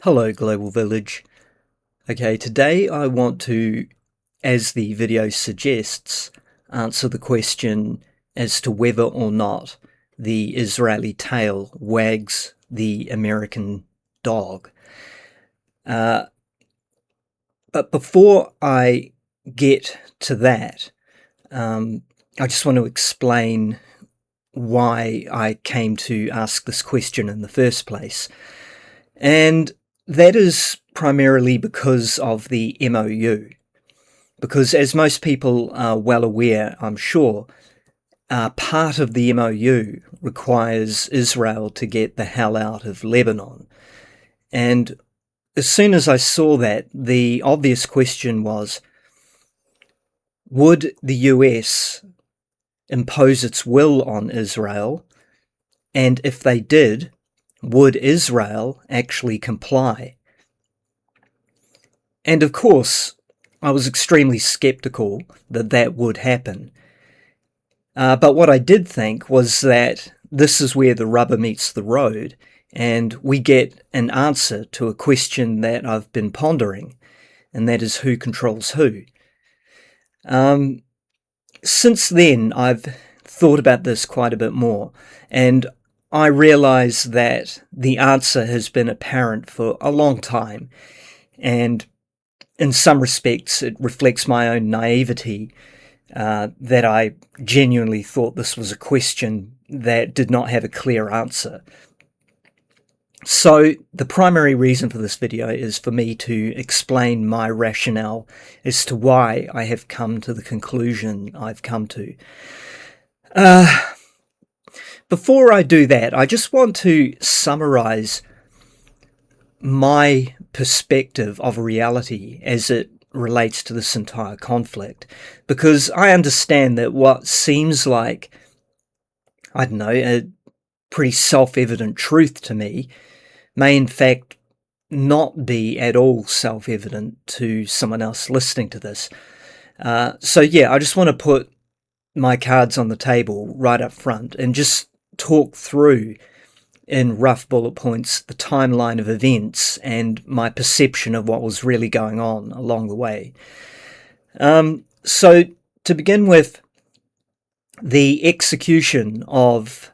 Hello, Global Village. Okay, today I want to, as the video suggests, answer the question as to whether or not the Israeli tail wags the American dog. But before I get to that, I just want to explain why I came to ask this question in the first place. And that is primarily because of the MOU. Because as most people are well aware, I'm sure, part of the MOU requires Israel to get the hell out of Lebanon. And as soon as I saw that, the obvious question was, would the US impose its will on Israel? And if they did, would Israel actually comply? And of course, I was extremely skeptical that that would happen. But what I did think was that this is where the rubber meets the road, and we get an answer to a question that I've been pondering, and that is who controls who. Since then, I've thought about this quite a bit more, and I realise that the answer has been apparent for a long time, and in some respects it reflects my own naivety, that I genuinely thought this was a question that did not have a clear answer. So the primary reason for this video is for me to explain my rationale as to why I have come to the conclusion I've come to. Before I do that, I just want to summarize my perspective of reality as it relates to this entire conflict, because I understand that what seems like, I don't know, a pretty self-evident truth to me may in fact not be at all self-evident to someone else listening to this. So yeah, I just want to put my cards on the table right up front and just talk through in rough bullet points the timeline of events and my perception of what was really going on along the way. So to begin with, the execution of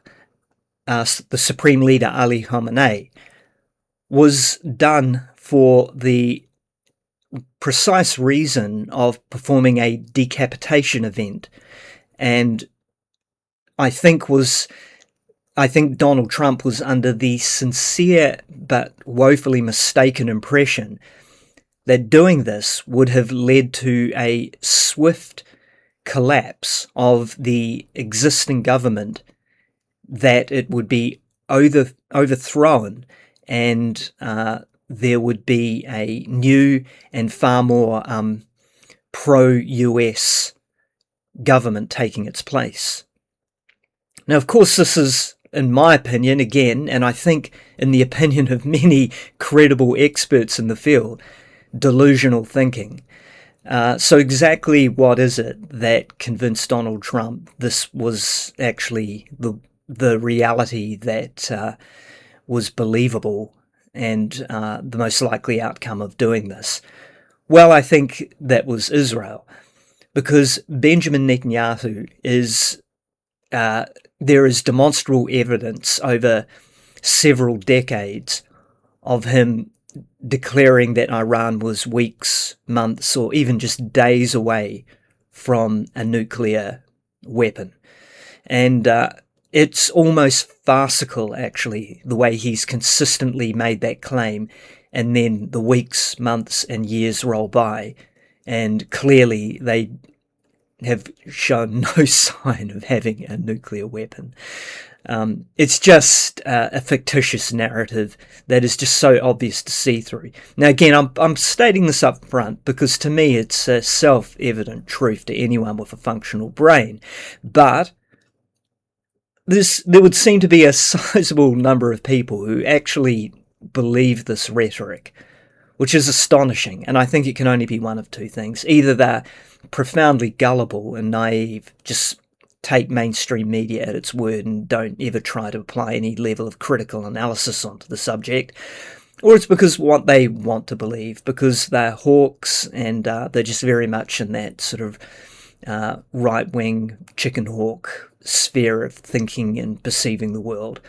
the Supreme Leader Ali Khamenei was done for the precise reason of performing a decapitation event, and I think Donald Trump was under the sincere but woefully mistaken impression that doing this would have led to a swift collapse of the existing government, that it would be overthrown, and there would be a new and far more pro-US government taking its place. Now, of course, this is, in my opinion, again, and I think in the opinion of many credible experts in the field, delusional thinking. So exactly what is it that convinced Donald Trump this was actually the reality that was believable and the most likely outcome of doing this? Well, I think that was Israel, because Benjamin Netanyahu is... there is demonstrable evidence over several decades of him declaring that Iran was weeks, months, or even just days away from a nuclear weapon. And it's almost farcical, actually, the way he's consistently made that claim, and then the weeks, months, and years roll by, and clearly they have shown no sign of having a nuclear weapon. It's just a fictitious narrative that is just so obvious to see through. Now, again, I'm stating this up front because to me it's a self-evident truth to anyone with a functional brain. But there would seem to be a sizable number of people who actually believe this rhetoric, which is astonishing, and I think it can only be one of two things. Either they're profoundly gullible and naive, just take mainstream media at its word and don't ever try to apply any level of critical analysis onto the subject, or it's because what they want to believe, because they're hawks and they're just very much in that sort of right-wing chicken hawk sphere of thinking and perceiving the world.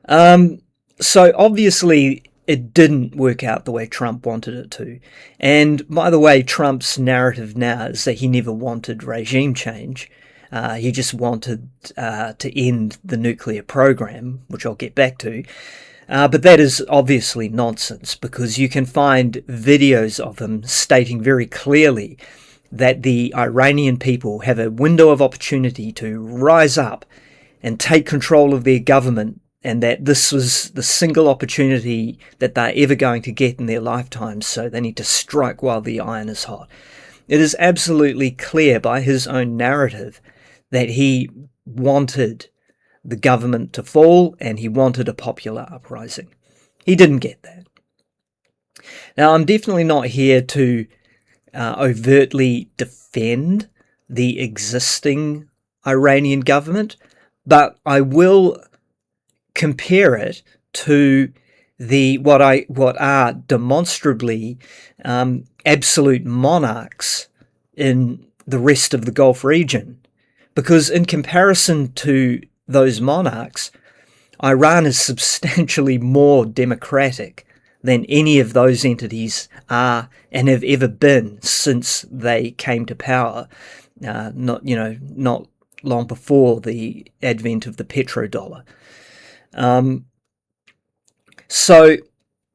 So obviously it didn't work out the way Trump wanted it to. And by the way, Trump's narrative now is that he never wanted regime change. He just wanted to end the nuclear program, which I'll get back to. But that is obviously nonsense, because you can find videos of him stating very clearly that the Iranian people have a window of opportunity to rise up and take control of their government, and that this was the single opportunity that they're ever going to get in their lifetimes, so they need to strike while the iron is hot. It is absolutely clear by his own narrative that he wanted the government to fall and he wanted a popular uprising. He didn't get that. Now, I'm definitely not here to overtly defend the existing Iranian government, but I will compare it to what are demonstrably absolute monarchs in the rest of the Gulf region. Because in comparison to those monarchs, Iran is substantially more democratic than any of those entities are and have ever been since they came to power, not long before the advent of the petrodollar. So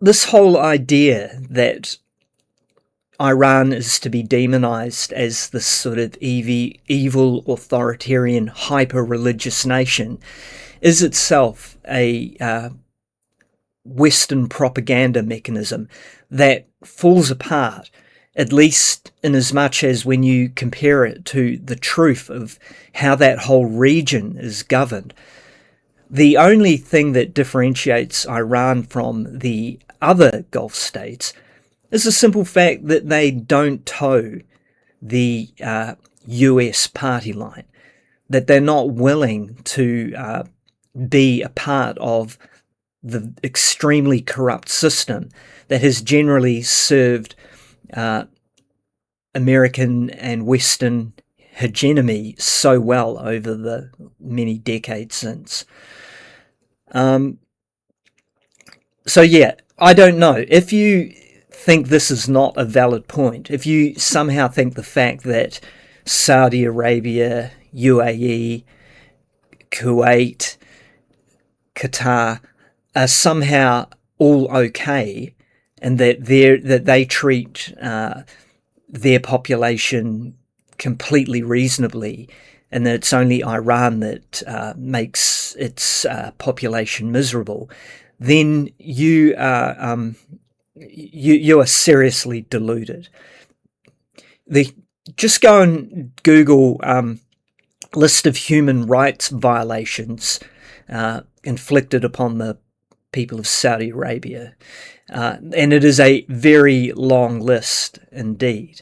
this whole idea that Iran is to be demonized as this sort of evil, authoritarian, hyper-religious nation is itself a Western propaganda mechanism that falls apart, at least in as much as when you compare it to the truth of how that whole region is governed. The only thing that differentiates Iran from the other Gulf states is the simple fact that they don't toe the US party line, that they're not willing to be a part of the extremely corrupt system that has generally served American and Western hegemony so well over the many decades since. So yeah, I don't know. If you think this is not a valid point, if you somehow think the fact that Saudi Arabia, UAE, Kuwait, Qatar are somehow all okay, and that they treat their population completely reasonably, and that it's only Iran that makes its population miserable, then you are seriously deluded. Just go and Google list of human rights violations inflicted upon the people of Saudi Arabia, and it is a very long list indeed.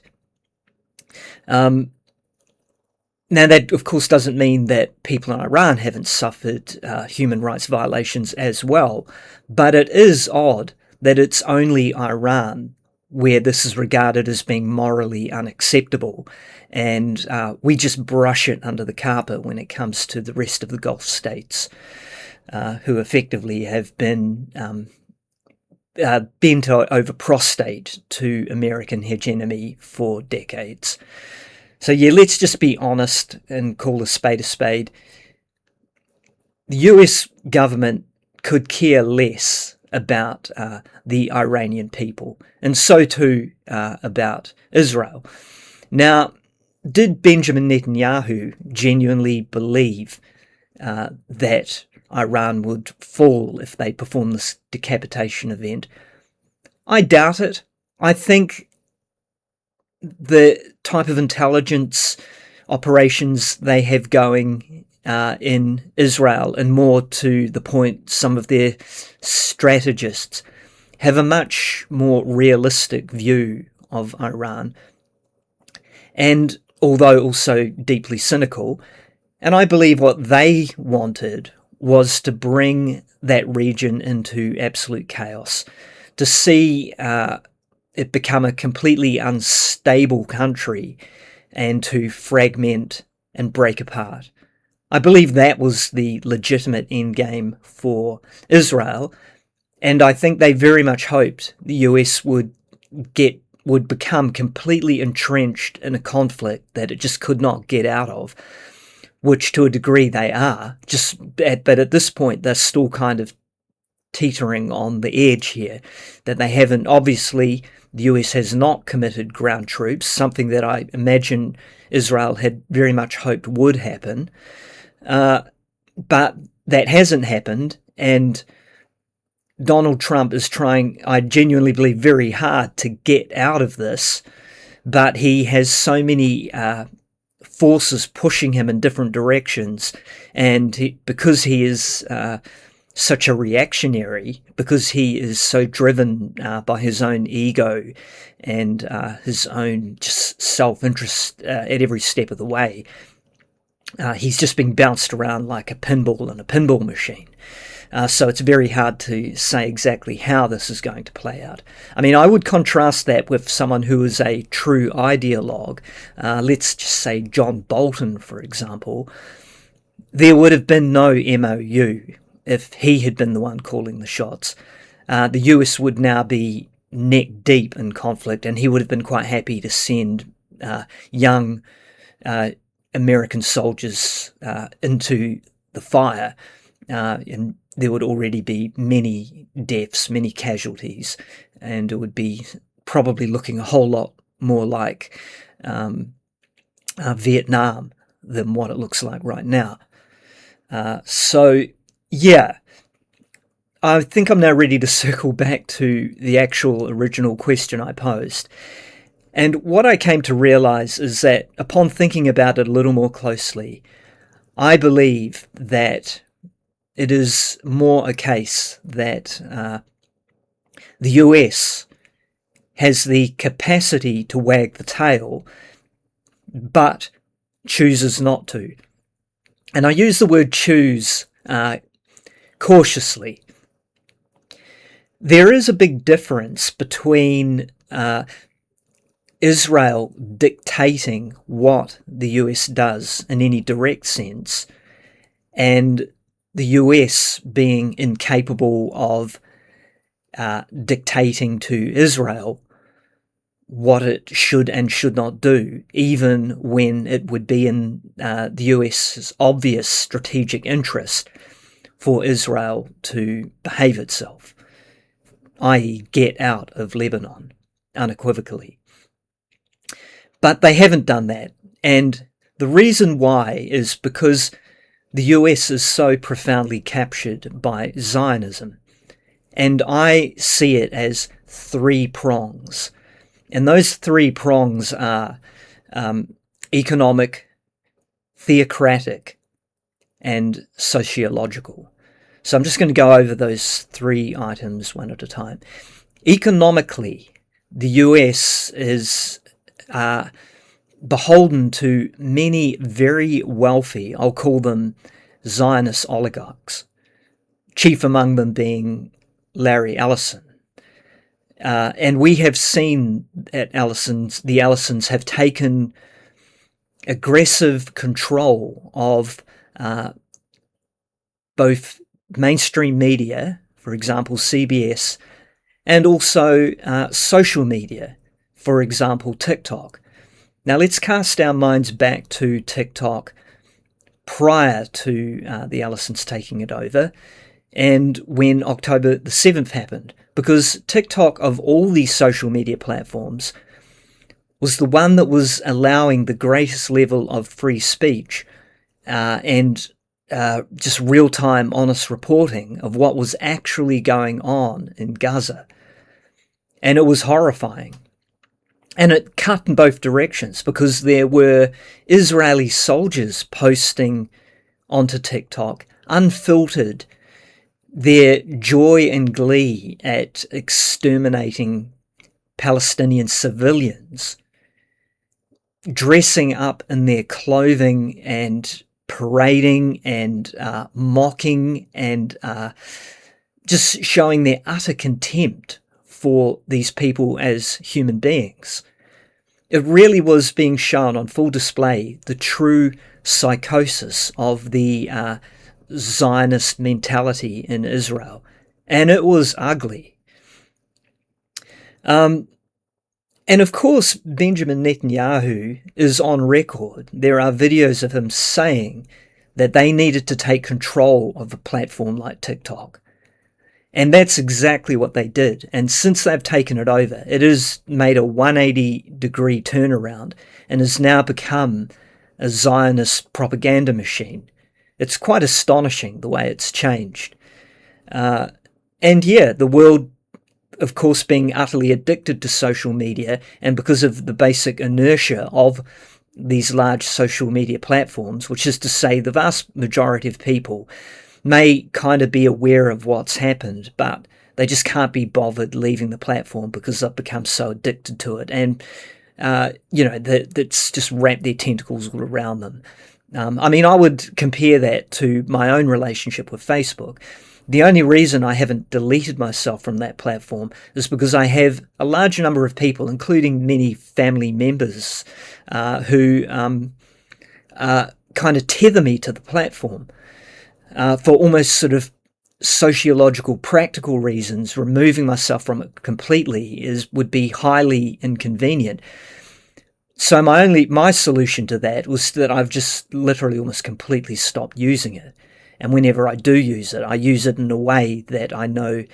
Now, that, of course, doesn't mean that people in Iran haven't suffered human rights violations as well, but it is odd that it's only Iran where this is regarded as being morally unacceptable, and we just brush it under the carpet when it comes to the rest of the Gulf states, who effectively have been bent over prostate to American hegemony for decades. So yeah, let's just be honest and call a spade a spade. The US government could care less about the Iranian people, and so too about Israel. Now, did Benjamin Netanyahu genuinely believe that Iran would fall if they perform this decapitation event? I doubt it. I think the type of intelligence operations they have going in Israel, and more to the point, some of their strategists have a much more realistic view of Iran, and although also deeply cynical. And I believe what they wanted was to bring that region into absolute chaos, to see it become a completely unstable country and to fragment and break apart. I believe that was the legitimate end game for Israel, and I think they very much hoped the US would become completely entrenched in a conflict that it just could not get out of, which to a degree they are. But at this point, they're still kind of teetering on the edge here, that they haven't, obviously, the US has not committed ground troops, something that I imagine Israel had very much hoped would happen. But that hasn't happened, and Donald Trump is trying, I genuinely believe, very hard to get out of this, but he has so many forces pushing him in different directions, and because he is such a reactionary, because he is so driven by his own ego and his own just self-interest at every step of the way, he's just being bounced around like a pinball in a pinball machine. So it's very hard to say exactly how this is going to play out. I mean, I would contrast that with someone who is a true ideologue. Let's just say John Bolton, for example. There would have been no MOU if he had been the one calling the shots. The US would now be neck deep in conflict, and he would have been quite happy to send young American soldiers into the fire, and there would already be many deaths, many casualties, and it would be probably looking a whole lot more like Vietnam than what it looks like right now. So, yeah, I think I'm now ready to circle back to the actual original question I posed. And what I came to realize is that upon thinking about it a little more closely, I believe that it is more a case that the US has the capacity to wag the tail, but chooses not to. And I use the word choose cautiously. There is a big difference between Israel dictating what the US does in any direct sense, and the US being incapable of dictating to Israel what it should and should not do, even when it would be in the US's obvious strategic interest for Israel to behave itself, i.e. get out of Lebanon unequivocally. But they haven't done that, and the reason why is because the US is so profoundly captured by Zionism, and I see it as three prongs. And those three prongs are economic, theocratic, and sociological. So I'm just going to go over those three items one at a time. Economically, the US is beholden to many very wealthy, I'll call them Zionist oligarchs, chief among them being Larry Ellison. And we have seen at the Ellisons have taken aggressive control of both mainstream media, for example, CBS, and also social media, for example, TikTok. Now let's cast our minds back to TikTok prior to the Ellisons taking it over, and when October the 7th happened, because TikTok, of all these social media platforms, was the one that was allowing the greatest level of free speech and just real-time honest reporting of what was actually going on in Gaza. And it was horrifying. And it cut in both directions, because there were Israeli soldiers posting onto TikTok, unfiltered, their joy and glee at exterminating Palestinian civilians, dressing up in their clothing and parading and mocking and just showing their utter contempt for these people as human beings. It really was being shown on full display the true psychosis of the Zionist mentality in Israel. And it was ugly. And of course, Benjamin Netanyahu is on record. There are videos of him saying that they needed to take control of a platform like TikTok. And that's exactly what they did. And since they've taken it over, it has made a 180-degree turnaround and has now become a Zionist propaganda machine. It's quite astonishing the way it's changed. And yeah, the world, of course, being utterly addicted to social media, and because of the basic inertia of these large social media platforms, which is to say the vast majority of people may kind of be aware of what's happened, but they just can't be bothered leaving the platform because they've become so addicted to it. And, that's just wrapped their tentacles all around them. I mean, I would compare that to my own relationship with Facebook. The only reason I haven't deleted myself from that platform is because I have a large number of people, including many family members, who kind of tether me to the platform. For almost sort of sociological, practical reasons, removing myself from it completely would be highly inconvenient. So my solution to that was that I've just literally almost completely stopped using it. And whenever I do use it, I use it in a way that I know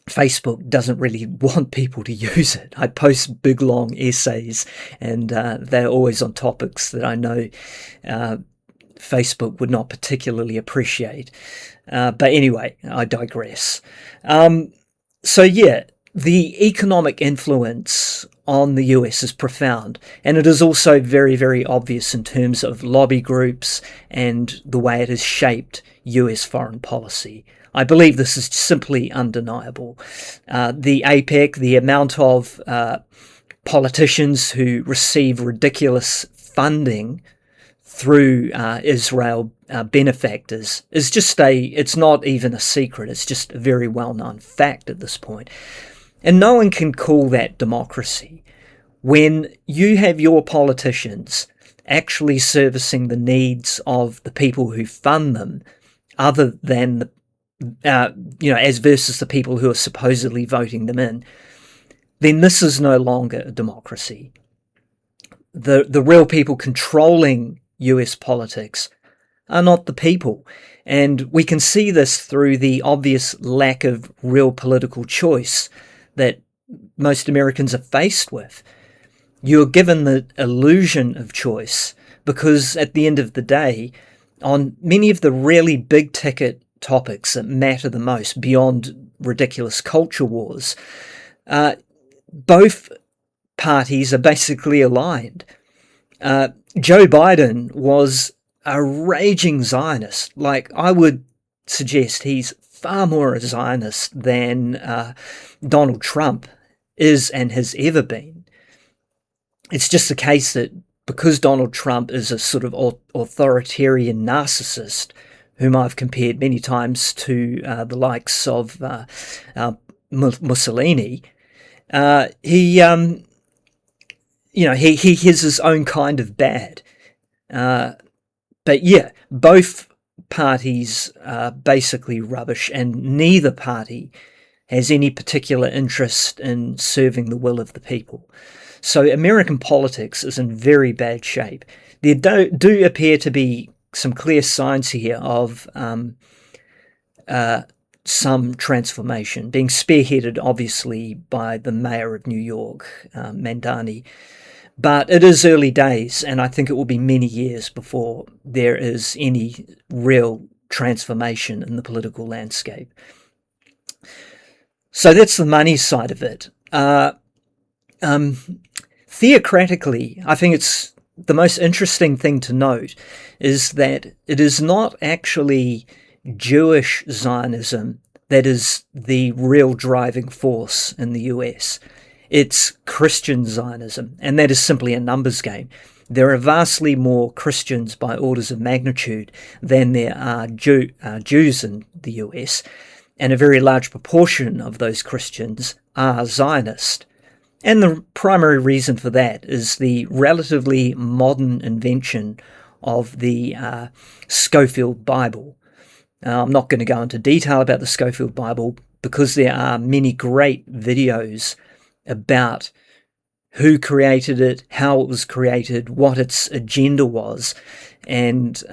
Facebook doesn't really want people to use it. I post big, long essays, and they're always on topics that I know Facebook would not particularly appreciate. But anyway, I digress. So yeah, the economic influence on the US is profound, and it is also very, very obvious in terms of lobby groups and the way it has shaped US foreign policy. I believe this is simply undeniable. The APEC, the amount of politicians who receive ridiculous funding through Israel benefactors is just it's not even a secret. It's just a very well-known fact at this point. And no one can call that democracy when you have your politicians actually servicing the needs of the people who fund them, other than as versus the people who are supposedly voting them in. Then this is no longer a democracy. The real people controlling US politics are not the people. And we can see this through the obvious lack of real political choice that most Americans are faced with. You're given the illusion of choice because at the end of the day, on many of the really big ticket topics that matter the most beyond ridiculous culture wars, both parties are basically aligned. Joe Biden was a raging Zionist. Like, I would suggest he's far more a Zionist than Donald Trump is and has ever been. It's just the case that because Donald Trump is a sort of authoritarian narcissist, whom I've compared many times to the likes of Mussolini, he has his own kind of bad. But yeah, both parties are basically rubbish, and neither party has any particular interest in serving the will of the people. So American politics is in very bad shape. There do appear to be some clear signs here of some transformation, being spearheaded obviously by the mayor of New York, Mandani. But it is early days, and I think it will be many years before there is any real transformation in the political landscape. So that's the money side of it. Theocratically, I think it's the most interesting thing to note is that it is not actually Jewish Zionism that is the real driving force in the US. It's Christian Zionism, and that is simply a numbers game. There are vastly more Christians by orders of magnitude than there are Jews in the US, and a very large proportion of those Christians are Zionist. And the primary reason for that is the relatively modern invention of the Scofield Bible. I'm not going to go into detail about the Scofield Bible because there are many great videos about who created it, how it was created, what its agenda was, and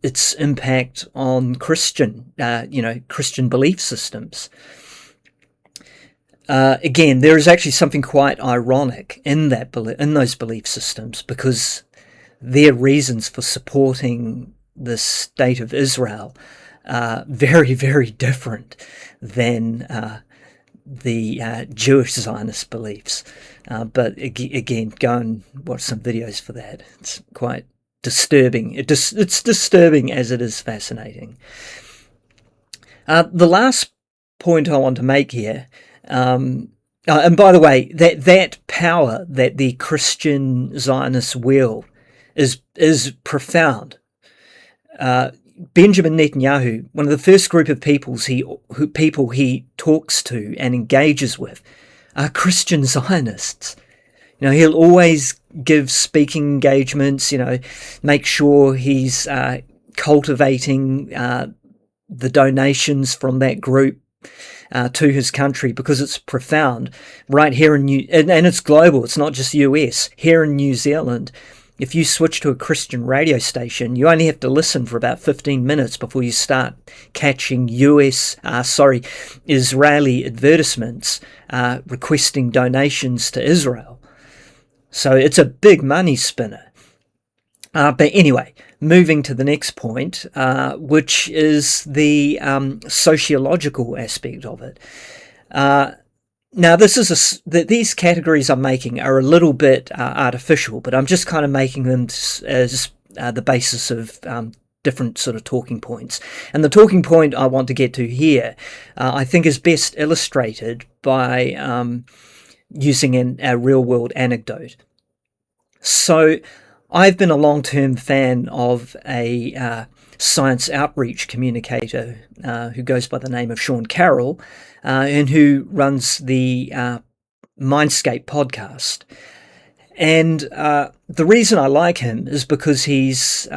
its impact on Christian belief systems. Again, there is actually something quite ironic in those belief systems, because their reasons for supporting the state of Israel are very, very different than the Jewish Zionist beliefs. But again, go and watch some videos for that. It's quite disturbing. It's disturbing as it is fascinating. The last point I want to make here, and by the way, that power that the Christian Zionists wield is profound. Benjamin Netanyahu, one of the first group of people he talks to and engages with, are Christian Zionists. He'll always give speaking engagements. Make sure he's cultivating the donations from that group to his country, because it's profound. Right here and it's global. It's not just US. Here in New Zealand, if you switch to a Christian radio station, you only have to listen for about 15 minutes before you start catching Israeli advertisements requesting donations to Israel. So it's a big money spinner. But anyway, moving to the next point, which is the sociological aspect of it. Now, these categories I'm making are a little bit artificial, but I'm just kind of making them as the basis of different sort of talking points. And the talking point I want to get to here, I think, is best illustrated by using a real-world anecdote. So I've been a long-term fan of a science outreach communicator who goes by the name of Sean Carroll, and who runs the Mindscape podcast. And the reason I like him is because he's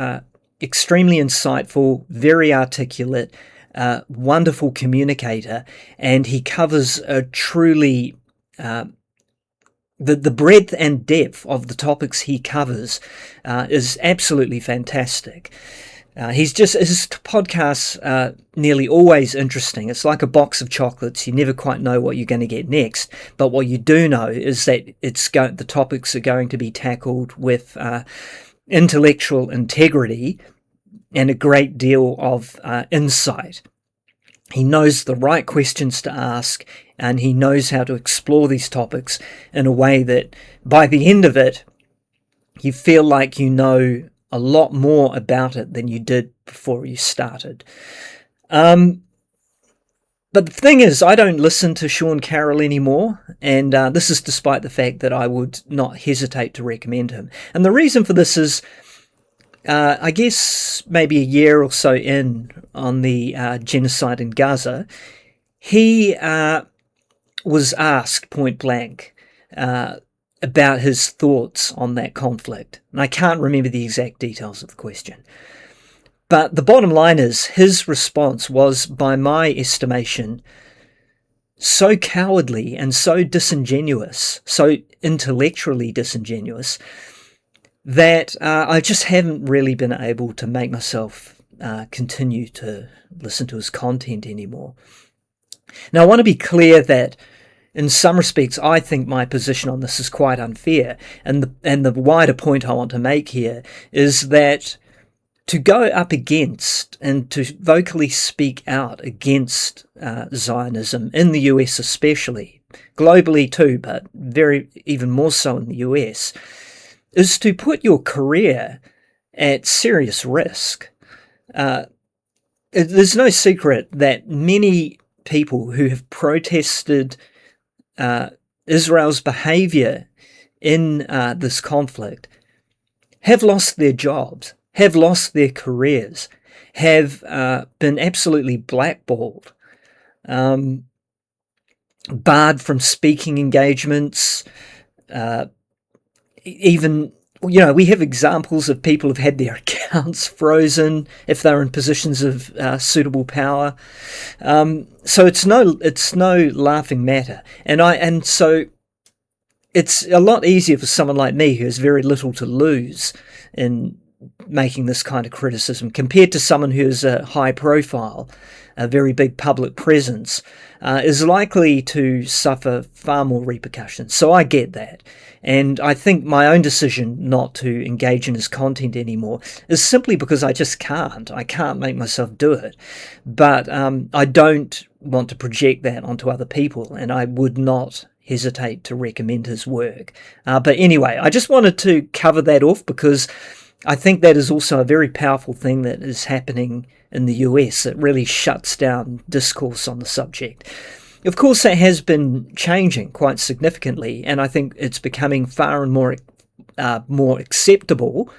extremely insightful, very articulate, wonderful communicator, and he covers a truly the breadth and depth of the topics he covers is absolutely fantastic. His podcasts nearly always interesting. It's like a box of chocolates. You never quite know what you're going to get next, but what you do know is that the topics are going to be tackled with intellectual integrity and a great deal of insight. He knows the right questions to ask, and he knows how to explore these topics in a way that by the end of it, you feel like you know a lot more about it than you did before you started. But the thing is, I don't listen to Sean Carroll anymore, and this is despite the fact that I would not hesitate to recommend him. And the reason for this is, I guess maybe a year or so in on the genocide in Gaza, he was asked point blank about his thoughts on that conflict. And I can't remember the exact details of the question. But the bottom line is, his response was, by my estimation, so cowardly and so disingenuous, so intellectually disingenuous, that I just haven't really been able to make myself continue to listen to his content anymore. Now, I want to be clear that in some respects, I think my position on this is quite unfair. And the wider point I want to make here is that to go up against and to vocally speak out against Zionism in the US especially, globally too, but even more so in the US, is to put your career at serious risk. There's no secret that many people who have protested Israel's behavior in this conflict have lost their jobs, have lost their careers, have been absolutely blackballed, barred from speaking engagements, even, we have examples of people who've had their accounts frozen if they're in positions of suitable power. So it's no laughing matter, and so it's a lot easier for someone like me who has very little to lose in making this kind of criticism compared to someone who is a high profile, a very big public presence, is likely to suffer far more repercussions. So I get that. And I think my own decision not to engage in his content anymore is simply because I just can't. I can't make myself do it. But I don't want to project that onto other people, and I would not hesitate to recommend his work. But anyway, I just wanted to cover that off because I think that is also a very powerful thing that is happening in the US. It really shuts down discourse on the subject. Of course, that has been changing quite significantly, and I think it's becoming far and more acceptable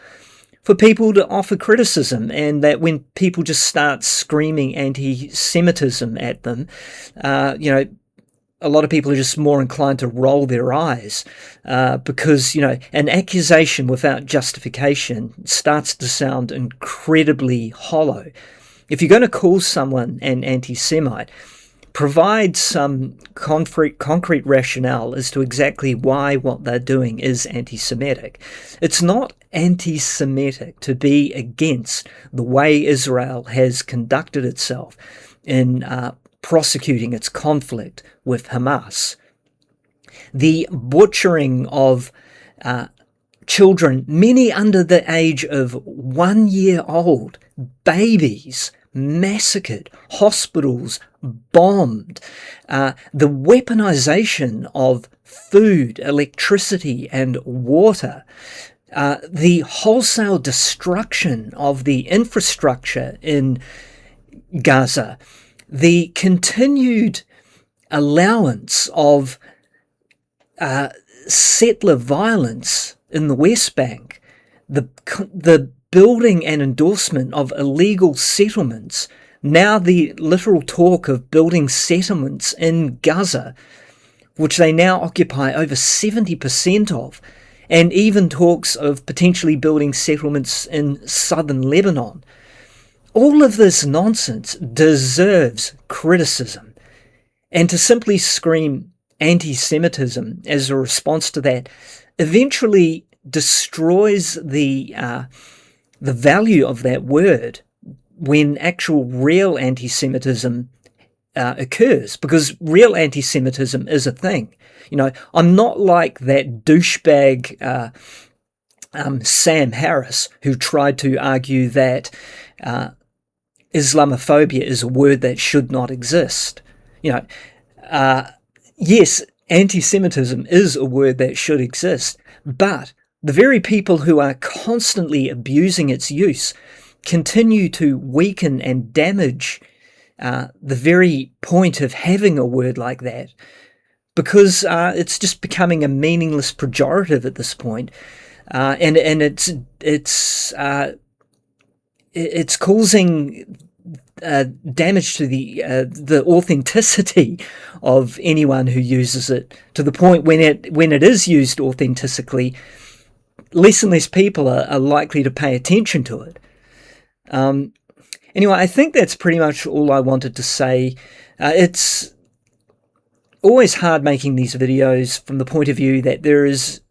for people to offer criticism, and that when people just start screaming anti-Semitism at them, a lot of people are just more inclined to roll their eyes because, an accusation without justification starts to sound incredibly hollow. If you're going to call someone an anti-Semite, provide some concrete rationale as to exactly why what they're doing is anti-Semitic. It's not anti-Semitic to be against the way Israel has conducted itself in prosecuting its conflict with Hamas. The butchering of children, many under the age of 1 year old, babies massacred, hospitals bombed, the weaponization of food, electricity, and water, the wholesale destruction of the infrastructure in Gaza, the continued allowance of settler violence in the West Bank, the building and endorsement of illegal settlements, now the literal talk of building settlements in Gaza, which they now occupy over 70% of, and even talks of potentially building settlements in southern Lebanon. All of this nonsense deserves criticism, and to simply scream anti-Semitism as a response to that eventually destroys the value of that word when actual real anti-Semitism occurs, because real anti-Semitism is a thing. I'm not like that douchebag Sam Harris who tried to argue that Islamophobia is a word that should not exist. Yes, anti-Semitism is a word that should exist, but the very people who are constantly abusing its use continue to weaken and damage the very point of having a word like that, because it's just becoming a meaningless pejorative at this point, and it's causing damage to the authenticity of anyone who uses it, to the point when it is used authentically, less and less people are likely to pay attention to it. Anyway, I think that's pretty much all I wanted to say. It's always hard making these videos from the point of view that there is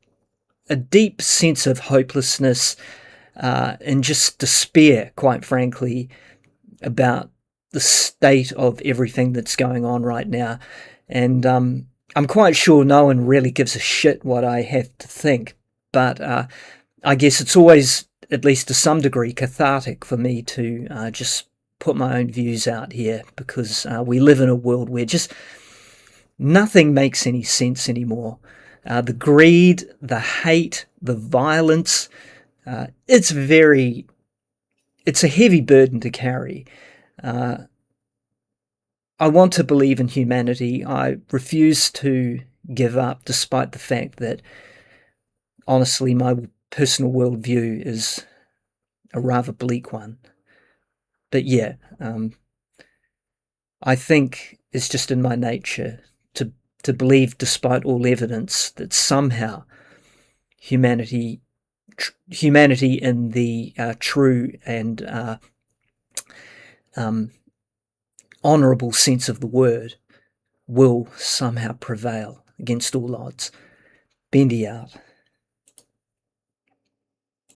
a deep sense of hopelessness and just despair, quite frankly, about the state of everything that's going on right now. And I'm quite sure no one really gives a shit what I have to think, but I guess it's always, at least to some degree, cathartic for me to just put my own views out here, because we live in a world where just nothing makes any sense anymore. The greed, the hate, the violence, it's a heavy burden to carry. I want to believe in humanity. I refuse to give up, despite the fact that, honestly, my personal worldview is a rather bleak one. But yeah, I think it's just in my nature to believe, despite all evidence, that somehow humanity in the true and honourable sense of the word will somehow prevail against all odds. Bendy out.